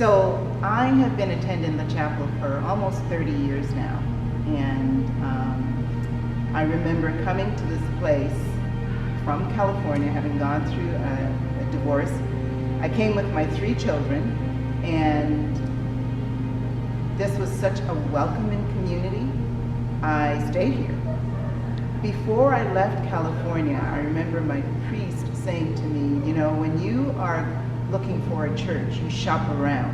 So I have been attending the chapel for almost 30 years now, and I remember coming to this place from California, having gone through a divorce. I came with my 3 children, and this was such a welcoming community. I stayed here. Before I left California, I remember my priest saying to me, you know, when you are looking for a church, you shop around.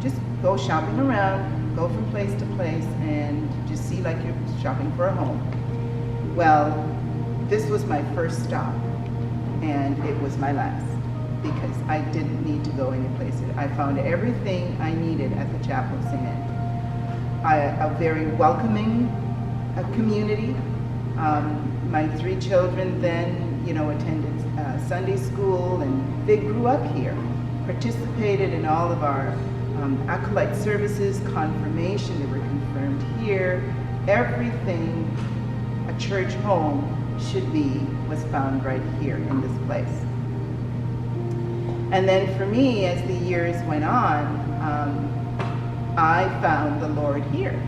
Just go shopping around, go from place to place, and just see like you're shopping for a home. Well, this was my first stop, and it was my last, because I didn't need to go any place. I found everything I needed at the Chapel of St. Andrew. A very welcoming community. My 3 children then, you know, attended Sunday school, and they grew up here, participated in all of our acolyte services, confirmation, they were confirmed here. Everything a church home should be was found right here in this place. And then for me, as the years went on, I found the Lord here.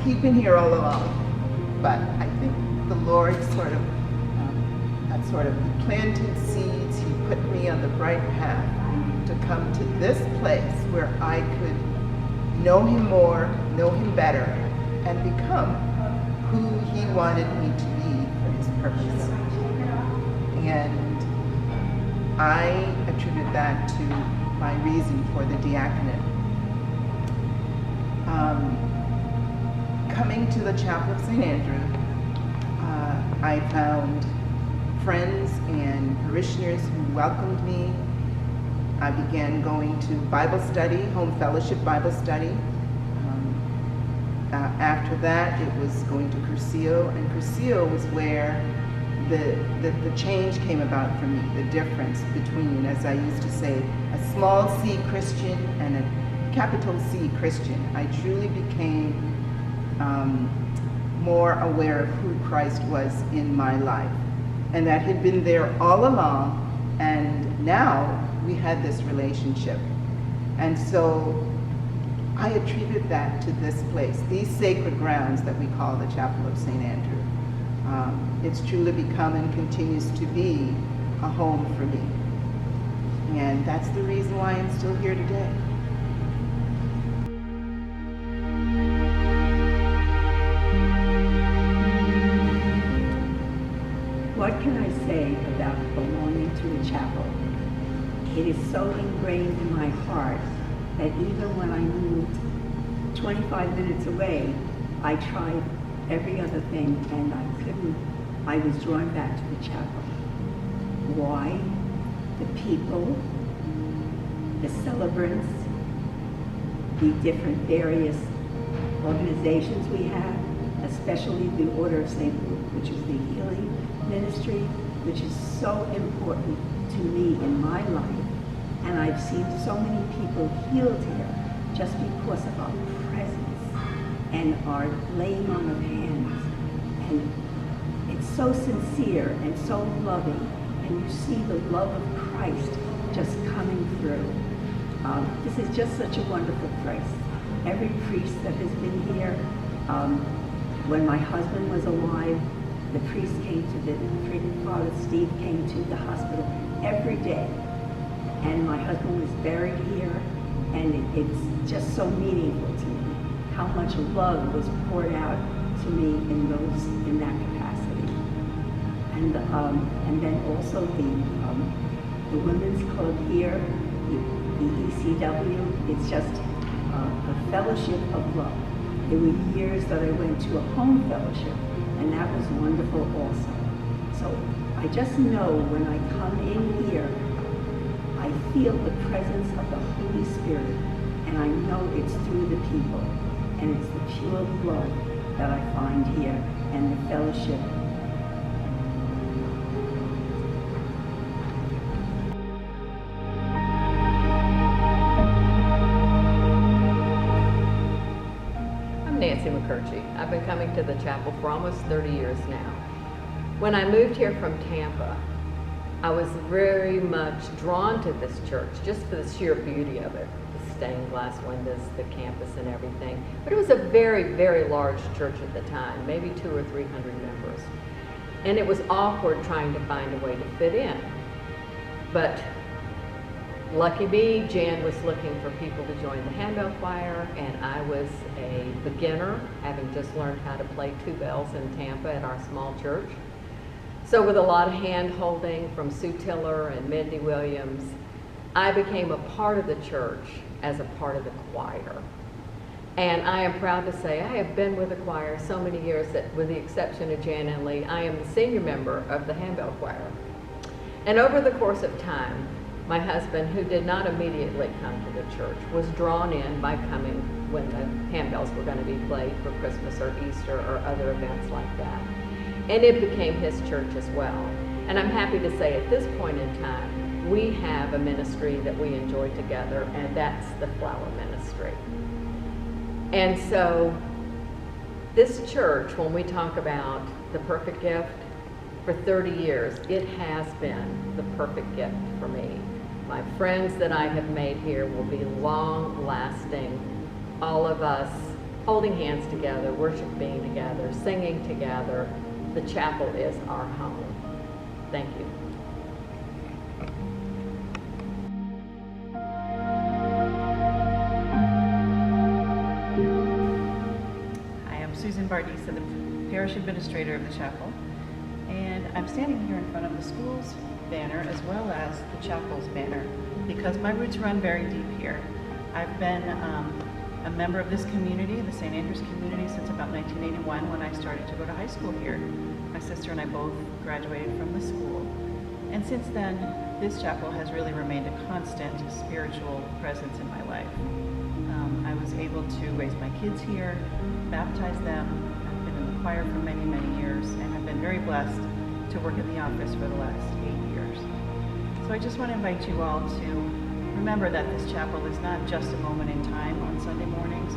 He'd been here all along, but I think the Lord sort of planted seeds. He put me on the right path to come to this place where I could know Him more, know Him better, and become who He wanted me to be for His purpose. And I attribute that to my reason for the diaconate. Coming to the Chapel of St. Andrew, I found friends and parishioners who welcomed me. I began going to Bible study, home fellowship Bible study. After that, it was going to Cursillo, and Cursillo was where the change came about for me, the difference between, as I used to say, a small C Christian and a capital C Christian. I truly became more aware of who Christ was in my life, and that had been there all along, and now we had this relationship. And so I attribute that to this place, these sacred grounds that we call the Chapel of St. Andrew. It's truly become and continues to be a home for me. And that's the reason why I'm still here today. What can I say about belonging to the chapel? It is so ingrained in my heart that even when I moved 25 minutes away, I tried every other thing and I couldn't. I was drawn back to the chapel. Why? The people, the celebrants, the different various organizations we have, especially the Order of St. Luke, which is the healing ministry, which is so important to me in my life. And I've seen so many people healed here just because of our presence and our laying on of hands. And it's so sincere and so loving, and you see the love of Christ just coming through. This is just such a wonderful place. Every priest that has been here, when my husband was alive, the priest came to Father Steve came to the hospital every day. And my husband was buried here, and it's just so meaningful to me how much love was poured out to me in that capacity. And then also the women's club here, the ECW, it's just a fellowship of love. There were years that I went to a home fellowship, and that was wonderful also. So I just know when I come in here, I feel the presence of the Holy Spirit, and I know it's through the people, and it's the pure love that I find here, and the fellowship. McCurchie. I've been coming to the chapel for almost 30 years now. When I moved here from Tampa, I was very much drawn to this church just for the sheer beauty of it, the stained glass windows, the campus and everything. But it was a very, very large church at the time, maybe 200 or 300 members. And it was awkward trying to find a way to fit in. But lucky me, Jan was looking for people to join the handbell choir, and I was a beginner, having just learned how to play two bells in Tampa at our small church. So with a lot of hand-holding from Sue Tiller and Mindy Williams, I became a part of the church as a part of the choir. And I am proud to say I have been with the choir so many years that, with the exception of Jan and Lee, I am the senior member of the handbell choir. And over the course of time, my husband, who did not immediately come to the church, was drawn in by coming when the handbells were going to be played for Christmas or Easter or other events like that. And it became his church as well. And I'm happy to say at this point in time, we have a ministry that we enjoy together, and that's the flower ministry. And so this church, when we talk about the perfect gift, for 30 years, it has been the perfect gift for me. My friends that I have made here will be long-lasting. All of us holding hands together, worshiping together, singing together. The chapel is our home. Thank you. Hi, I'm Susan Bardisa, the parish administrator of the chapel, and I'm standing here in front of the school's banner as well as the chapel's banner because my roots run very deep here. I've been a member of this community, the St. Andrews community, since about 1981 when I started to go to high school here. My sister and I both graduated from the school. And since then, this chapel has really remained a constant spiritual presence in my life. I was able to raise my kids here, baptize them. I've been in the choir for many, many years, and I've been very blessed to work in the office for the last 8 years. So I just want to invite you all to remember that this chapel is not just a moment in time on Sunday mornings.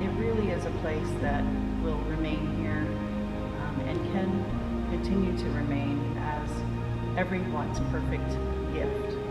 It really is a place that will remain here and can continue to remain as everyone's perfect gift.